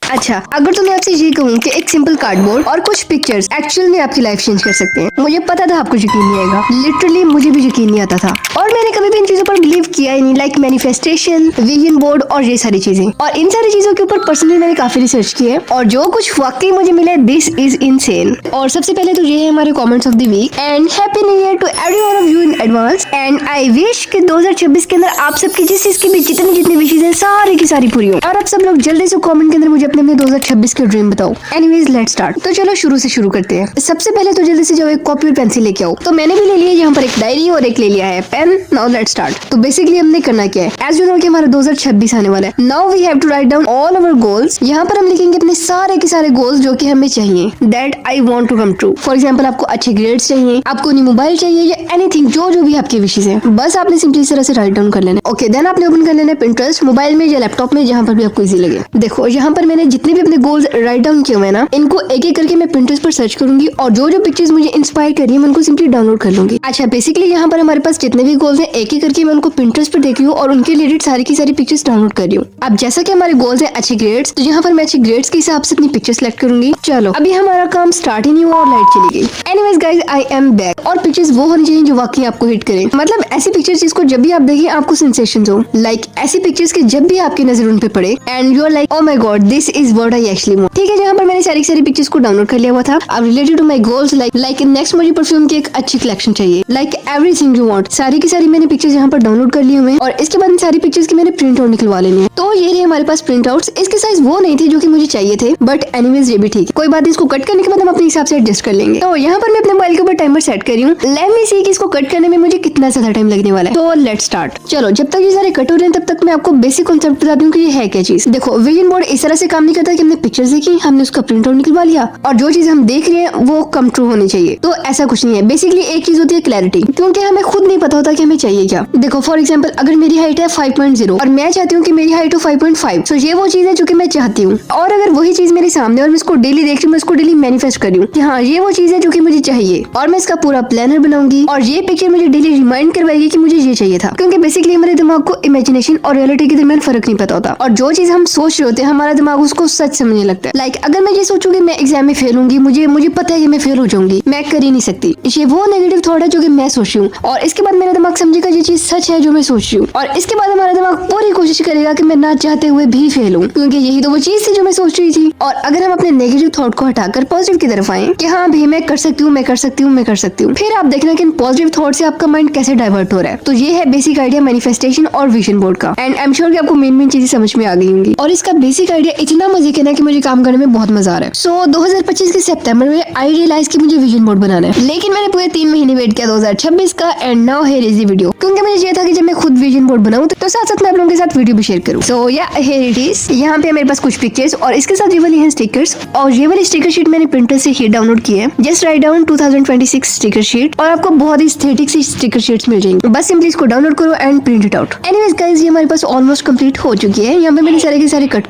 अच्छा, अगर तो मैं आपसे ये कहूँ कि एक सिंपल कार्डबोर्ड और कुछ पिक्चर्स एक्चुअल में आपकी लाइफ चेंज कर सकते हैं, मुझे पता था आपको यकीन नहीं आएगा। लिटरली मुझे भी यकीन नहीं आता था और मैंने कभी भी इन चीजों पर बिलीव किया ही नहीं, लाइक मैनिफेस्टेशन, विजन बोर्ड और ये सारी चीजें। और इन सारी चीजों के ऊपर पर्सनली मैंने काफी रिसर्च की है और जो कुछ वाकई मुझे मिला, दिस इज इनसेन। और सबसे पहले तो ये है हमारे comments of the week and happy new year to everyone of you in advance. And I wish कि 2026 के अंदर आप सबकी जिस चीज की भी जितनी विशेष है सारी की सारी पूरी हो। और आप सब लोग जल्दी से कमेंट के अंदर मुझे अपने 2026 के ड्रीम बताओ। Anyways let's start. तो चलो शुरू से शुरू करते हैं। सबसे पहले तो जल्दी से जाओ एक कॉपी और पेंसिल लेके आओ। तो मैंने भी ले लिया यहाँ पर एक डायरी और एक ले लिया है पेन। Now let's start. तो बेसिकली हमने करना क्या है, एज यू नो कि हमारा 2026 आने वाला है। Now we have to write down all our goals. यहाँ पर हम लिखेंगे अपने सारे के सारे गोल्स जो कि हमें चाहिए, that I want to come true. For example आपको अच्छे ग्रेड्स चाहिए, आपको न्यू मोबाइल चाहिए या एनीथिंग जो जो भी आपके विशेष है, बस आपने सिंपली इस तरह से राइट डाउन कर लेना। ओके, देन आपने ओपन कर लेना पिंटरेस्ट मोबाइल में या लैपटॉप में, जहाँ पर भी आपको इजी लगे। देखो यहाँ पर मैंने जितने भी अपने गोल्स राइट डाउन किए हुए ना, इनको एक एक करके मैं पिंटरेस्ट पर सर्च करूंगी और जो जो पिक्चर्स मुझे इंस्पायर कर रही है मैं उनको सिंपली डाउनलोड कर लूंगी। अच्छा, बेसिकली यहाँ पर हमारे पास जितने भी गोल्स हैं एक एक करके मैं उनको पिंटरेस्ट पर देख रही हूँ और उनके रिलेटेड सारी की सारी पिक्चर्स डाउनलोड कर रही हूँ। अब जैसा कि हमारे गोल्स है अच्छे ग्रेड्स, तो यहाँ पर मैं अच्छे ग्रेड्स के हिसाब से अपनी पिक्चर सेलेक्ट करूंगी। चलो अभी हमारा काम स्टार्ट ही नहीं हुआ और लाइट चली गई। Anyways guys, I am back. और पिक्चर्स वो होनी चाहिए जो वाकई आपको हिट करें, मतलब ऐसी पिक्चर्स जिसको जब भी आप देखें आपको सेंसेशन हो। लाइक ऐसी पिक्चर्स के जब भी आपकी नजर उन पे पड़े and you are like oh my god this is what I actually want. ठीक है, यहाँ पर मैंने सारी सारी पिक्चर्स को डाउनलोड कर लिया हुआ था। अब related to my goals like next मुझे परफ्यूम की एक अच्छी कलेक्शन चाहिए, लाइक एवरीथिंग यू वांट। सारी की सारी मैंने पिक्चर्स यहाँ पर डाउनलोड कर लिए हुए हैं और इसके बाद इन सारी पिक्चर्स की मैंने प्रिंट आउट निकलवा लेनी है। तो ये रहे हमारे पास प्रिंट आउट्स। इसके साइज वो नहीं थे जो कि मुझे चाहिए थे, बट एनीवेज ये भी ठीक है, कोई बात नहीं। इसको कट करने के बाद हम अपने हिसाब से एडजस्ट कर लेंगे। तो यहाँ पर मैं अपने मोबाइल के ऊपर टाइमर सेट कर रही हूँ। लेट मी सी कि इसको कट करने में मुझे कितना ज्यादा टाइम लगने वाला है। तो लेट्स स्टार्ट। चलो जब तक ये सारे कट हो रहे हैं तब तक मैं आपको बेसिक कॉन्सेप्ट बता दूं कि ये है क्या चीज। देखो विजन बोर्ड इस तरह से काम नहीं करता कि हमने पिक्चर्स देखी, हमने उसका प्रिंट आउट निकलवा लिया और जो चीज हम देख रहे हैं वो कम ट्रू होनी चाहिए। तो ऐसा कुछ नहीं है। बेसिकली एक चीज होती है क्लैरिटी, क्योंकि हमें खुद नहीं पता होता कि हमें चाहिए क्या। देखो फॉर एग्जाम्पल अगर मेरी हाइट है 5.0 और मैं चाहती हूँ कि मेरी हाइट हो 5.5, तो ये वो चीज है जो कि मैं चाहती हूँ। और अगर वही चीज मेरे सामने और मैं इसको डेली देख रही हूँ, मैं इसको डेली मैनिफेस्ट कर रही हूँ कि हाँ ये वो चीज है जो कि मुझे चाहिए, और मैं इसका पूरा प्लानर बनाऊंगी और ये पिक्चर मुझे डेली रिमाइंड करवाएगी कि मुझे ये चाहिए था। क्योंकि बेसिकली हमारे दिमाग को इमेजिनेशन और रियलिटी के दरमियान फर्क नहीं पता होता, और जो चीज हम सोच रहे होते हैं हमारा दिमाग उसको सच समझने लगता है। लाइक अगर मैं ये सोचूं कि मैं एग्जाम में फेल होंगी, मुझे पता है कि मैं फेल हो जाऊंगी, मैं कर ही नहीं सकती, ये वो नेगेटिव थॉट है जो कि मैं सोच रही हूँ। और इसके बाद मेरा दिमाग समझेगा ये चीज सच है जो मैं सोच रही हूँ, और इसके बाद हमारा दिमाग पूरी कोशिश करेगा कि मैं ना चाहते हुए भी फेल हूँ, क्योंकि यही तो वो चीज थी जो मैं सोच रही थी। और अगर हम अपने नेगेटिव थॉट को हटाकर पॉजिटिव की तरफ आए कि हाँ भाई मैं कर सकती हूँ, मैं कर सकती हूँ, मैं कर सकती हूँ, फिर आप देखना कि इन पॉजिटिव थॉट से आपका माइंड कैसे डाइवर्ट हो रहा है। तो ये है बेसिक आइडिया मैनिफेस्टेशन और विजन बोर्ड का। एंड आई एम श्योर कि आपको मेन चीजें समझ में आ गई होंगी। और इसका बेसिक आइडिया इतना मजे का ना कि मुझे काम करने में बहुत मजा आ रहा है। सो 2025 के सितंबर में आई रियलाइज कि मुझे विजन बोर्ड बनाना है, लेकिन मैंने पूरे 3 महीने वेट किया 2026 का। And now here is the video, क्योंकि मुझे ये था कि जब मैं खुद विजन बोर्ड बनाऊं तो साथ साथ मैं आप लोगों के साथ वीडियो भी शेयर करूं। सो या हियर इट इज। यहाँ पे मेरे पास कुछ पिक्चर्स और इसके साथ ये वाली हैं स्टिकर्स, और ये वाली स्टिकर शीट मैंने प्रिंटर से ही डाउनलोड की है। Just write down 2026 sticker sheet और आपको बहुत ही एस्थेटिक सी स्टिकर शीट्स मिल जाएंगी। बस सिंपली इसको डाउनलोड करो and print it out. Anyways guys, ये हमारे पास ऑलमोस्ट कंप्लीट हो चुकी है। यहाँ पे मैंने सारे के सारे कट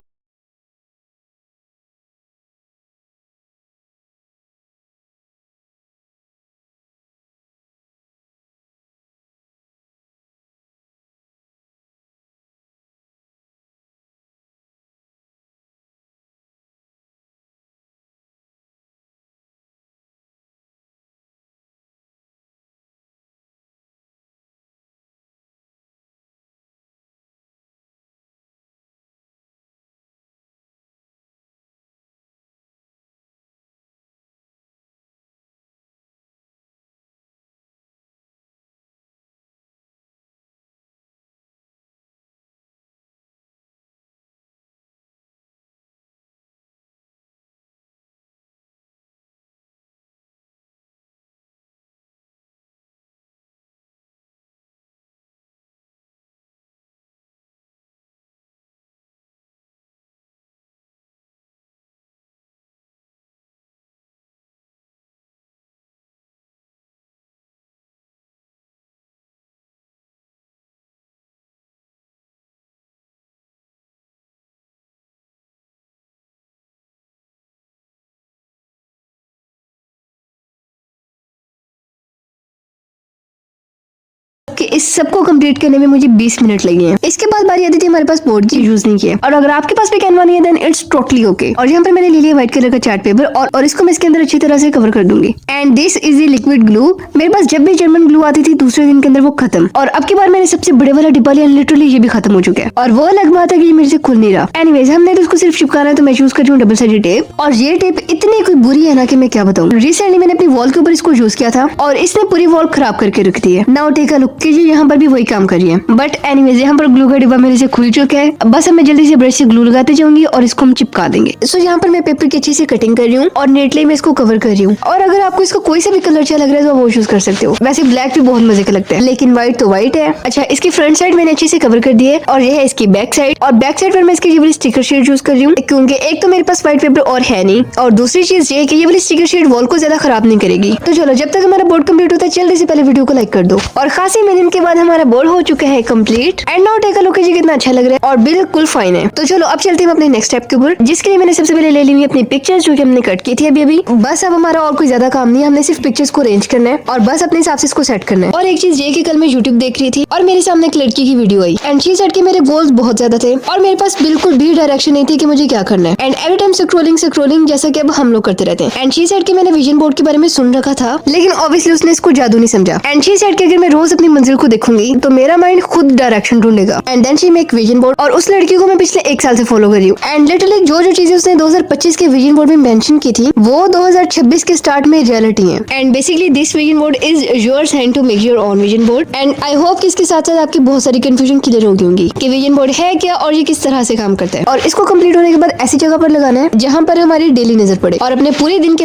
कि इस सबको कंप्लीट करने में मुझे 20 मिनट लगे हैं। इसके बाद बारी आती थी हमारे पास बोर्ड की यूज नहीं किया। और अगर आपके पास भी कैनवा नहीं है देन इट्स टोटली ओके। और यहाँ पर मैंने ले लिया व्हाइट कलर का चार्ट पेपर और इसको मैं इसके अंदर अच्छी तरह से कवर कर दूंगी। And this is a liquid glue. मेरे पास जब भी जर्मन ग्लू आती थी दूसरे दिन के अंदर वो खत्म, और अब की बार मैंने सबसे बड़े वाला डिब्बा लिया, लिटरली ये भी खत्म हो चुका है और वो अलग बात है कि ये मेरे से खुल नहीं रहा। एनीवेज हमने तो उसको सिर्फ चिपकाना है, तो मैं चूज कर रही हूँ डबल साइडेड टेप। और ये टेप इतनी कोई बुरी है ना कि मैं क्या बताऊँ। रिसेंटली मैंने अपनी वॉल के ऊपर इसको यूज किया था और इसने पूरी वॉल खराब करके रख दी है। नाउ टेक अ लुक कीजिए, यहाँ पर भी वही काम कर रही है। बट एनीवेज यहाँ पर ग्लू का डिब्बा मेरे से खुल चुका है। बस अब मैं जल्दी से ब्रश से ग्लू लगाते जाऊंगी और इसको हम चिपका देंगे। सो यहाँ पर मैं पेपर की अच्छी से कटिंग कर रही हूँ और नेटली में इसको कवर कर रही हूँ। और अगर आपको इसका कोई सा भी कलर अच्छा लग रहा है तो वो यूज कर सकते हो। वैसे ब्लैक भी बहुत मजे का लगता है, लेकिन व्हाइट तो व्हाइट है। अच्छा, इसकी फ्रंट साइड मैंने अच्छे से कवर कर दी है और ये है इसकी बैक साइड। और बैक साइड पर मैं इसकी ये वाली स्टिकर शीट यूज कर रही हूँ, क्योंकि एक तो मेरे पास व्हाइट पेपर और है नहीं, और दूसरी चीज ये कि ये वाली स्टिकर शीट वॉल को ज्यादा खराब नहीं करेगी। तो चलो, जब तक हमारा बोर्ड कंप्लीट होता है जल्दी से पहले वीडियो को लाइक कर दो। और खासी मिनट के बाद हमारा बोर्ड हो चुका है complete. And now take a look कीजिए कितना अच्छा लग रहा है और बिल्कुल फाइन है। तो चलो अब चलते हैं अपने नेक्स्ट स्टेप के ऊपर, जिसके लिए मैंने सबसे पहले ले ली हुई अपनी पिक्चर्स जो कि हमने कट की थी अभी। बस अब हमारा और कोई ज्यादा काम नहीं है, हमने सिर्फ पिक्चर्स को अरेंज करना है और बस अपने हिसाब से इसको सेट करना है। और एक चीज ये कि कल मैं यूट्यूब देख रही थी और मेरे सामने एक लड़की की video I and she said कि मेरे गोल्स बहुत ज्यादा थे और मेरे पास बिल्कुल भी डायरेक्शन नहीं थी कि मुझे क्या करना है। एंड एवरी टाइम स्क्रोलिंग जैसा कि अब हम लोग करते रहते हैं। एंड शी सेड कि मैंने विजन बोर्ड के बारे में सुन रखा था, लेकिन ऑब्वियसली उसने इसको जादू नहीं समझा। एंड शी सेड कि अगर मैं रोज अपनी मंजिल को देखूंगी तो मेरा माइंड खुद डायरेक्शन ढूंढेगा। And then she make vision board. और उस लड़की को मैं पिछले 1 साल से फॉलो कर रही हूँ। एंड लिटरली जो जो चीजें उसने 2025 के विजन बोर्ड में मेंशन की थी वो 2026 के स्टार्ट में रियलिटी है। And basically this vision board is yours hand to make your own vision board. And I hope कि इसके साथ साथ आपकी बहुत सारी कंफ्यूजन क्लियर हो गई होंगी कि विजन बोर्ड है क्या और ये किस तरह से काम करता है। और इसको कंप्लीट होने के बाद ऐसी जगह पर लगाना है जहां पर हमारी डेली नजर पड़े और अपने पूरे दिन के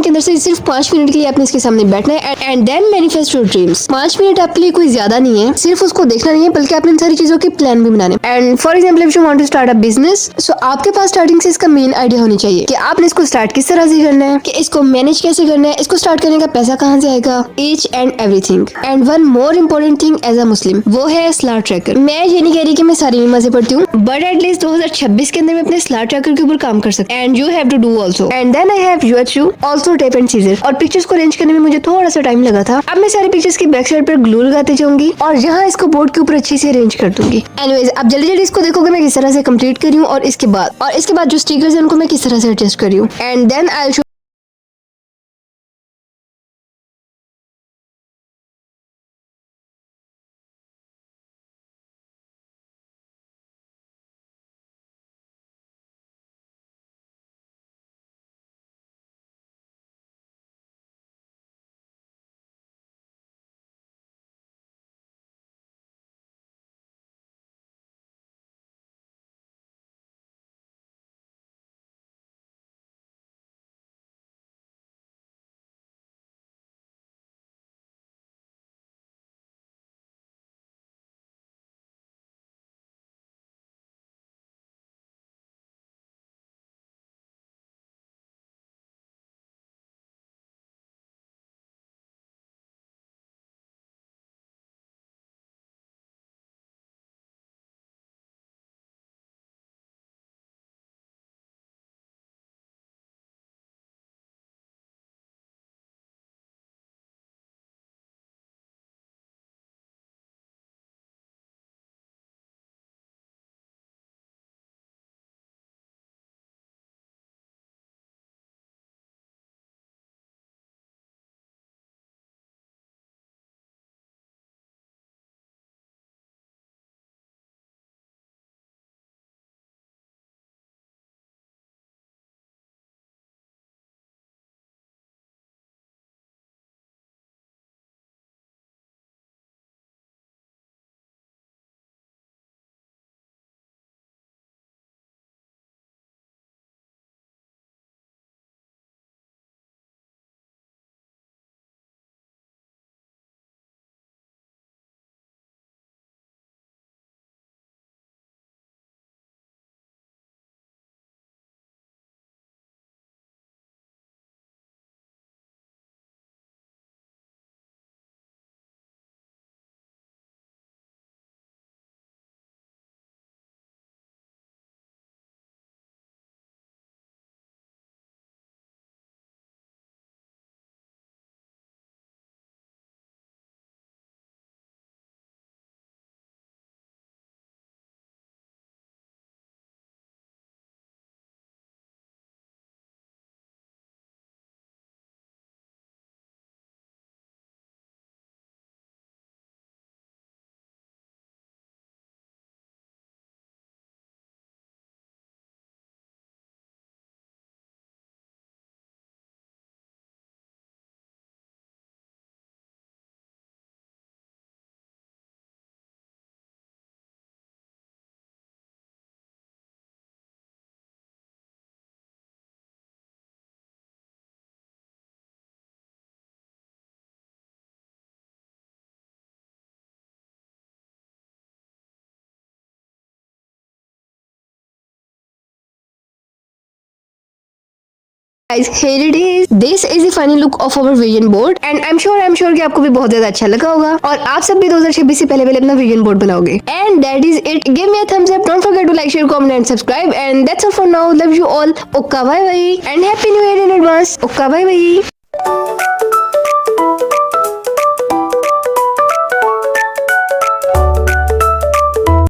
अंदर से सिर्फ 5 मिनट के लिए आपने इसके सामने बैठना है। And then manifest your dreams. 5 minute आपके लिए कोई ज्यादा नहीं है, सिर्फ उसको देखना नहीं है बल्कि आपने इन सारी चीजों के प्लान भी बनाने। And for example if you want to start a business, so आपके पास स्टार्टिंग से इसका मेन आइडिया होनी चाहिए कि आपने इसको स्टार्ट किस तरह से करना है, कि इसको मैनेज कैसे करना है, इसको स्टार्ट करने का पैसा कहाँ से आएगा, each and everything. And one more important thing as a Muslim, वो है स्लॉट ट्रैकर। मैं ये नहीं कह रही कि मैं सारी नमाजें पढ़ती हूँ, बट एटलीस्ट 2026 के अंदर मैं अपने स्लॉट ट्रैकर के ऊपर काम कर सकती हूँ। And you have to do also. And then I have UHU also tape and scissor. और पिक्चर्स को अरेंज करने में मुझे थोड़ा सा टाइम लगा था। अब मैं सारी पिक्चर्स की बैक साइड पर ग्लू लगाते जाऊंगी और यहाँ इसको बोर्ड के ऊपर अच्छी से अरेंज कर दूंगी। एनीवेज, अब जल्दी जल्दी इसको देखोगे मैं किस तरह से कंप्लीट करी हूँ और इसके बाद जो स्टिकर्स हैं उनको मैं किस तरह से एडजस्ट करी हूँ। And then I Guys, here it is. This is the final look of our vision board and I'm sure कि आपको भी बहुत ज्यादा अच्छा लगा होगा और आप सब भी 2026 से पहले अपना vision board बनाओगे. And that is it. Give me a thumbs up. Don't forget to like, share, comment and subscribe. And that's all for now. Love you all. Okay, bye bye. And happy new year in advance. Okay, bye bye.